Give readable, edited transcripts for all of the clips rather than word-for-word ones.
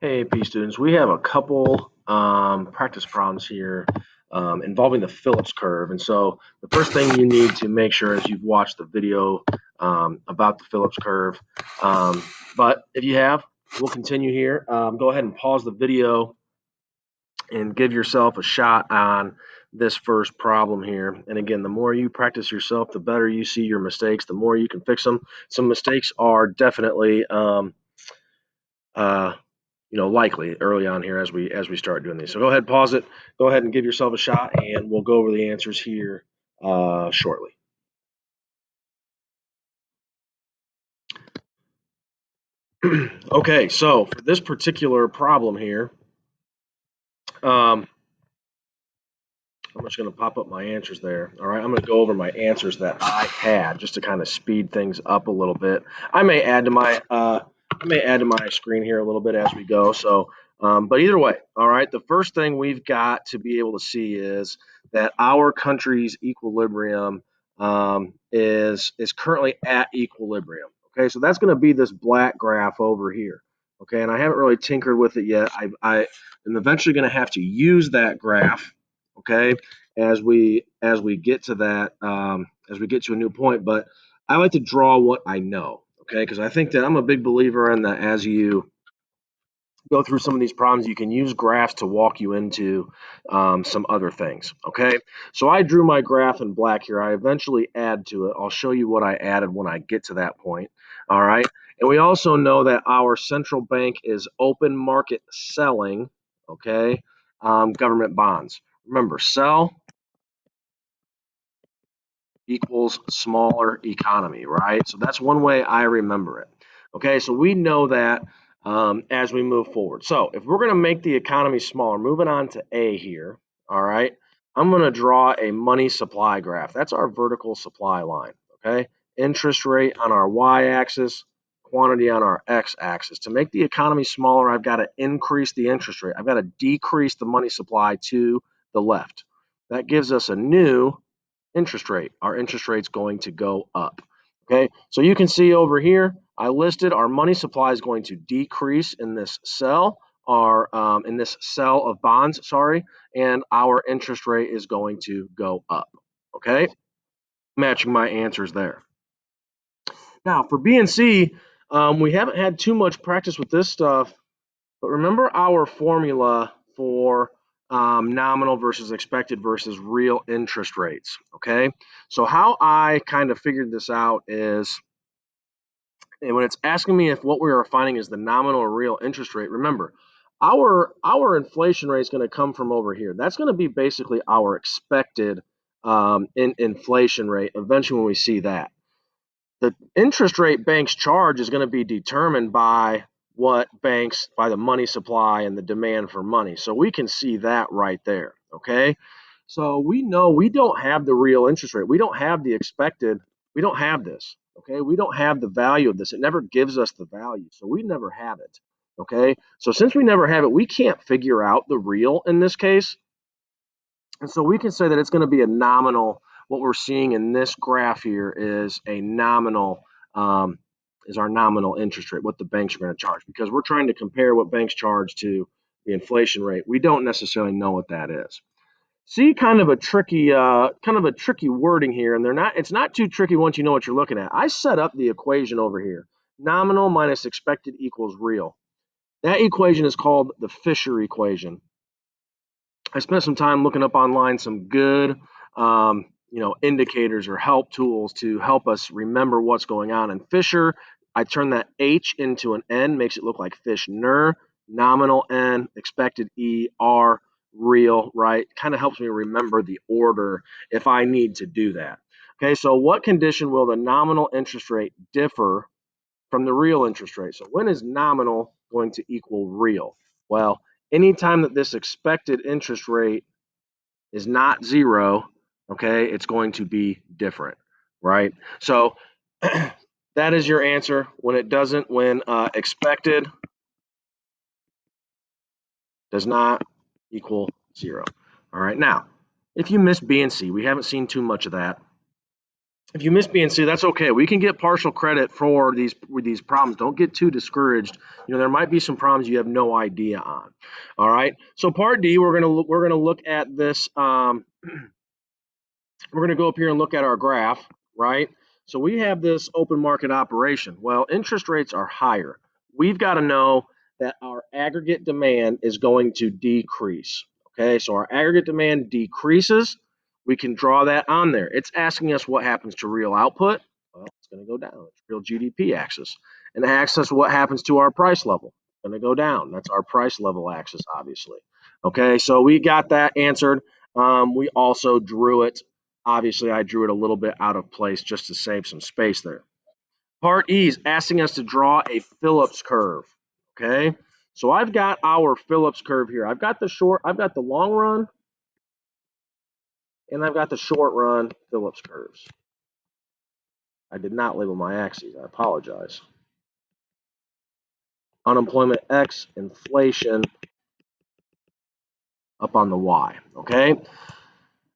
Hey, P students, we have a couple practice problems here involving the Phillips curve. And so the first thing you need to make sure is you've watched the video about the Phillips curve. Um, but if you have, we'll continue here. Go ahead and pause the video and give yourself a shot on this first problem here. And again, the more you practice yourself, the better you see your mistakes, the more you can fix them. Some mistakes are definitely uh, likely early on here as we start doing these. So go ahead, pause it, go ahead and give yourself a shot, and we'll go over the answers here shortly. Okay, so for this particular problem here, um, I'm just going to pop up my answers there. All right, I'm going to go over my answers that I had just to kind of speed things up a little bit. I may add to my screen here a little bit as we go. So, but either way, all right. The first thing we've got to be able to see is that our country's equilibrium is currently at equilibrium. Okay, so that's going to be this black graph over here. Okay, and I haven't really tinkered with it yet. I am eventually going to have to use that graph. Okay, as we get to that as we get to a new point. But I like to draw what I know. Okay, because I think that I'm a big believer in that as you go through some of these problems, you can use graphs to walk you into some other things. Okay, so I drew my graph in black here. I eventually add to it. I'll show you what I added when I get to that point. All right, and we also know that our central bank is open market selling. Okay, government bonds. Remember, sell equals smaller economy, right? So that's one way I remember it. Okay, so we know that as we move forward. So if we're going to make the economy smaller, moving on to A here, all right, I'm going to draw a money supply graph. That's our vertical supply line, okay? Interest rate on our y-axis, quantity on our x-axis. To make the economy smaller, I've got to increase the interest rate. I've got to decrease the money supply to the left. That gives us a new interest rate. Our interest rate's going to go up. Okay, so you can see over here, I listed our money supply is going to decrease in this cell, in this cell of bonds, sorry, and our interest rate is going to go up. Okay, matching my answers there. Now for B and C, we haven't had too much practice with this stuff, but remember our formula for nominal versus expected versus real interest rates, okay? So how I kind of figured this out is, and when it's asking me if what we are finding is the nominal or real interest rate, remember, our inflation rate is going to come from over here. That's going to be basically our expected inflation rate eventually when we see that. The interest rate banks charge is going to be determined by by the money supply and the demand for money. So we can see that right there. Okay. So we know we don't have the real interest rate. We don't have the expected. We don't have this. Okay. We don't have the value of this. It never gives us the value. So we never have it. Okay. So since we never have it, we can't figure out the real in this case. And so we can say that it's going to be a nominal. What we're seeing in this graph here is a nominal, is our nominal interest rate, what the banks are going to charge, because we're trying to compare what banks charge to the inflation rate. We don't necessarily know what that is. See, kind of a tricky wording here, and it's not too tricky once you know what you're looking at. I set up the equation over here: nominal minus expected equals real. That equation is called the Fisher equation. I spent some time looking up online some good, indicators or help tools to help us remember what's going on. And Fisher, I turn that H into an N, makes it look like fish. Nominal N, expected E, R, real, right? Kind of helps me remember the order if I need to do that. Okay, so what condition will the nominal interest rate differ from the real interest rate? So when is nominal going to equal real? Well, anytime that this expected interest rate is not zero, okay, it's going to be different, right? So that is your answer. When expected does not equal zero. All right, now, if you missed B and C, we haven't seen too much of that. If you miss B and C, that's okay. We can get partial credit for these problems. Don't get too discouraged. There might be some problems you have no idea on. All right. So part D, we're gonna look at this. We're going to go up here and look at our graph, right? So we have this open market operation. Well, interest rates are higher. We've got to know that our aggregate demand is going to decrease. Okay, so our aggregate demand decreases. We can draw that on there. It's asking us what happens to real output. Well, it's going to go down. It's real GDP axis. And it asks us what happens to our price level. It's going to go down. That's our price level axis, obviously. Okay, so we got that answered. We also drew it. Obviously, I drew it a little bit out of place just to save some space there. Part E is asking us to draw a Phillips curve. Okay, so I've got our Phillips curve here. I've got the long run, and I've got the short run Phillips curves. I did not label my axes. I apologize. Unemployment X, inflation up on the Y. Okay,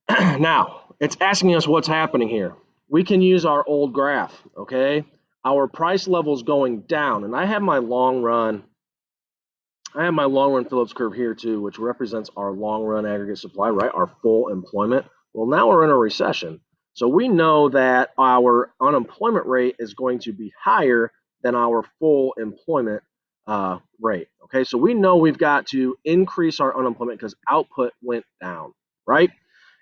now it's asking us what's happening here. We can use our old graph. Okay, our price level's going down, and I have my long run Phillips curve here too, which represents our long run aggregate supply, right? Our full employment. Well, now we're in a recession. So we know that our unemployment rate is going to be higher than our full employment rate. Okay, so we know we've got to increase our unemployment because output went down, right?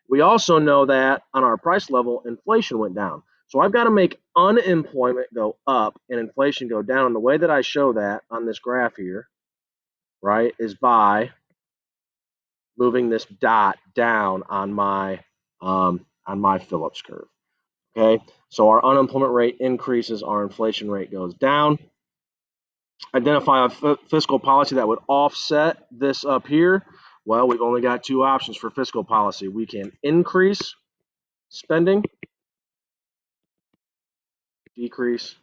We also know that on our price level, inflation went down. So I've got to make unemployment go up and inflation go down. And the way that I show that on this graph here, right, is by moving this dot down on my Phillips curve. Okay, so our unemployment rate increases, our inflation rate goes down. Identify a fiscal policy that would offset this up here. Well, we've only got two options for fiscal policy. We can increase spending, decrease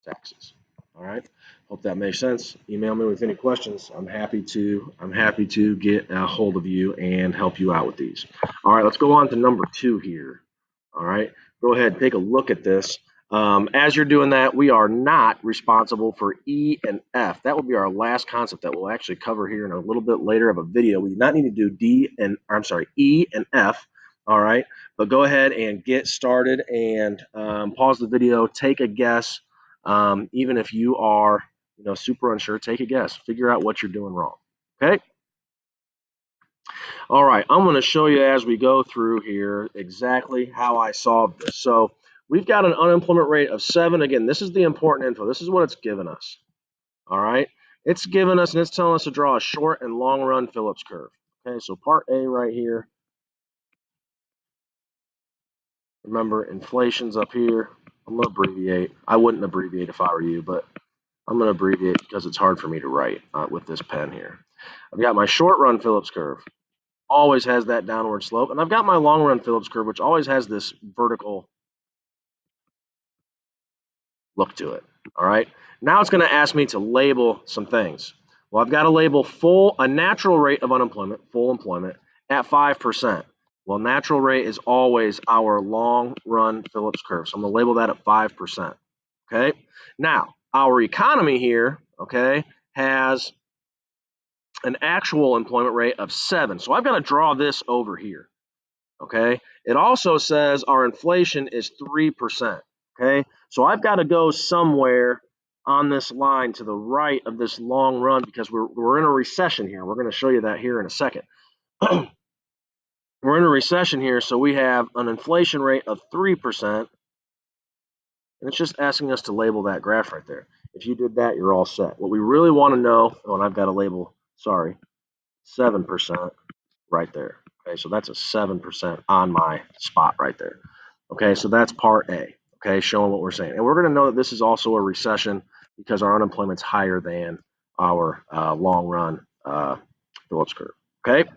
taxes. All right. Hope that makes sense. Email me with any questions. I'm happy to get a hold of you and help you out with these. All right, let's go on to number 2 here. All right. Go ahead and take a look at this. As you're doing that, we are not responsible for E and F. That will be our last concept that we'll actually cover here in a little bit later of a video. We do not need to do E and F. All right, but go ahead and get started and pause the video. Take a guess. Even if you are, super unsure, take a guess. Figure out what you're doing wrong. Okay. All right. I'm going to show you as we go through here exactly how I solved this. So we've got an unemployment rate of 7. Again, this is the important info. This is what it's given us. All right. It's given us and it's telling us to draw a short and long run Phillips curve. Okay. So part A right here. Remember, inflation's up here. I'm going to abbreviate. I wouldn't abbreviate if I were you, but I'm going to abbreviate because it's hard for me to write with this pen here. I've got my short run Phillips curve, always has that downward slope, and I've got my long run Phillips curve, which always has this vertical look to it. All right. Now it's going to ask me to label some things. Well, I've got to label a natural rate of unemployment, full employment, at 5%. Well, natural rate is always our long run Phillips curve. So I'm going to label that at 5%. Okay. Now, our economy here, okay, has an actual employment rate of 7. So I've got to draw this over here. Okay. It also says our inflation is 3%. Okay. So I've got to go somewhere on this line to the right of this long run because we're in a recession here. We're going to show you that here in a second. We're in a recession here, so we have an inflation rate of 3%, and it's just asking us to label that graph right there. If you did that, you're all set. What we really want to know, and I've got to label, 7% right there. Okay, so that's a 7% on my spot right there. Okay, so that's part A. Okay, showing what we're saying. And we're going to know that this is also a recession because our unemployment's higher than our long run Phillips curve. Okay.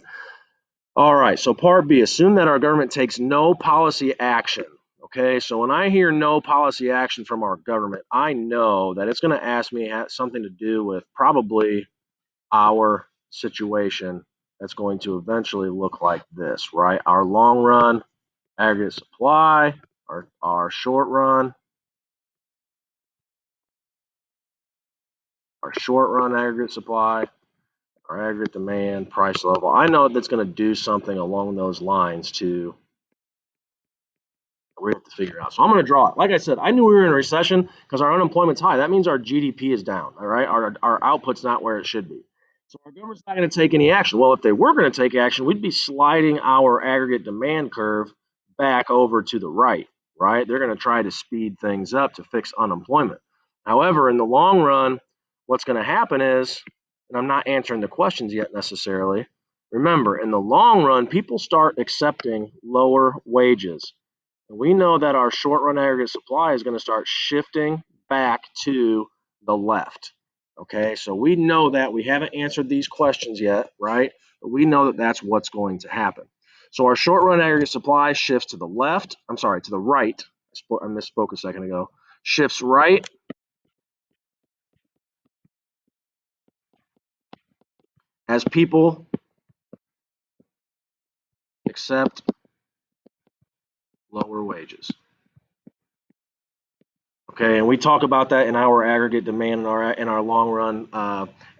All right, so part B, assume that our government takes no policy action. Okay, so when I hear no policy action from our government, I know that it's going to ask me something to do with probably our situation that's going to eventually look like this, right? Our long run aggregate supply, our short run aggregate supply, our aggregate demand, price level. I know that's going to do something along those lines to we have to figure out. So I'm going to draw it. Like I said, I knew we were in a recession because our unemployment's high. That means our GDP is down. All right, our output's not where it should be. So our government's not going to take any action. Well, if they were going to take action, we'd be sliding our aggregate demand curve back over to the right. Right? They're going to try to speed things up to fix unemployment. However, in the long run, what's going to happen is, and I'm not answering the questions yet necessarily. Remember, in the long run, people start accepting lower wages. We know that our short run aggregate supply is going to start shifting back to the left. Okay, so we know that we haven't answered these questions yet, right? But we know that that's what's going to happen. So our short run aggregate supply shifts to the left. I'm sorry, to the right. I misspoke a second ago. Shifts right as people accept lower wages. Okay, and we talk about that in our aggregate demand and our long run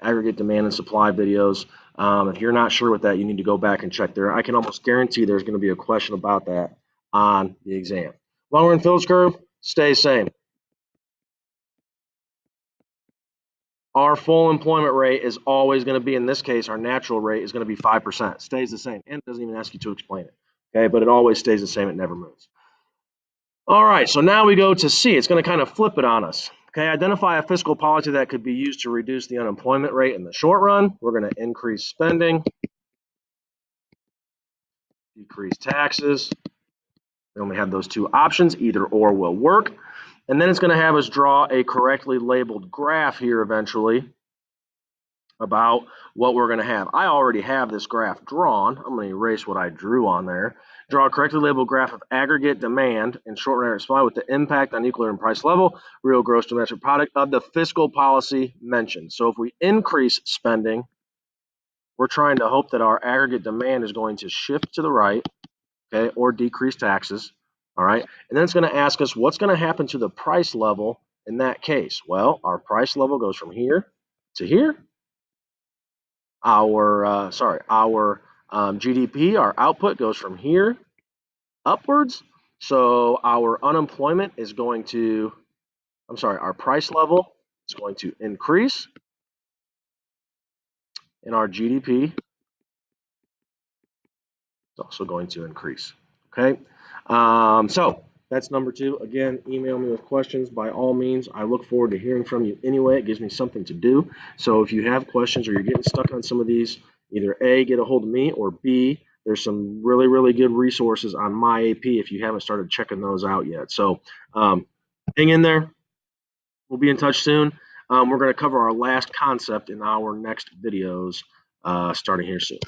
aggregate demand and supply videos. If you're not sure with that, you need to go back and check there. I can almost guarantee there's going to be a question about that on the exam. Long run Phillips curve stays same. Our full employment rate is always going to be, in this case, our natural rate is going to be 5%. Stays the same, and it doesn't even ask you to explain it. Okay, but it always stays the same. It never moves. All right, so now we go to C. It's going to kind of flip it on us. Okay, identify a fiscal policy that could be used to reduce the unemployment rate in the short run. We're going to increase spending, decrease taxes. We only have those two options. Either or will work. And then it's going to have us draw a correctly labeled graph here eventually about what we're going to have. I already have this graph drawn. I'm going to erase what I drew on there. Draw a correctly labeled graph of aggregate demand and short run aggregate supply with the impact on equilibrium price level, real gross domestic product of the fiscal policy mentioned. So if we increase spending, we're trying to hope that our aggregate demand is going to shift to the right, okay, or decrease taxes, all right? And then it's going to ask us what's going to happen to the price level in that case. Well, our price level goes from here to here. Our GDP, our output goes from here upwards. So our unemployment is going to, our price level is going to increase, and our GDP is also going to increase. Okay, so that's number two. Again, email me with questions by all means. I look forward to hearing from you anyway. It gives me something to do. So if you have questions or you're getting stuck on some of these, either A, get a hold of me, or B, there's some really, really good resources on my AP if you haven't started checking those out yet. So hang in there. We'll be in touch soon. We're going to cover our last concept in our next videos starting here soon.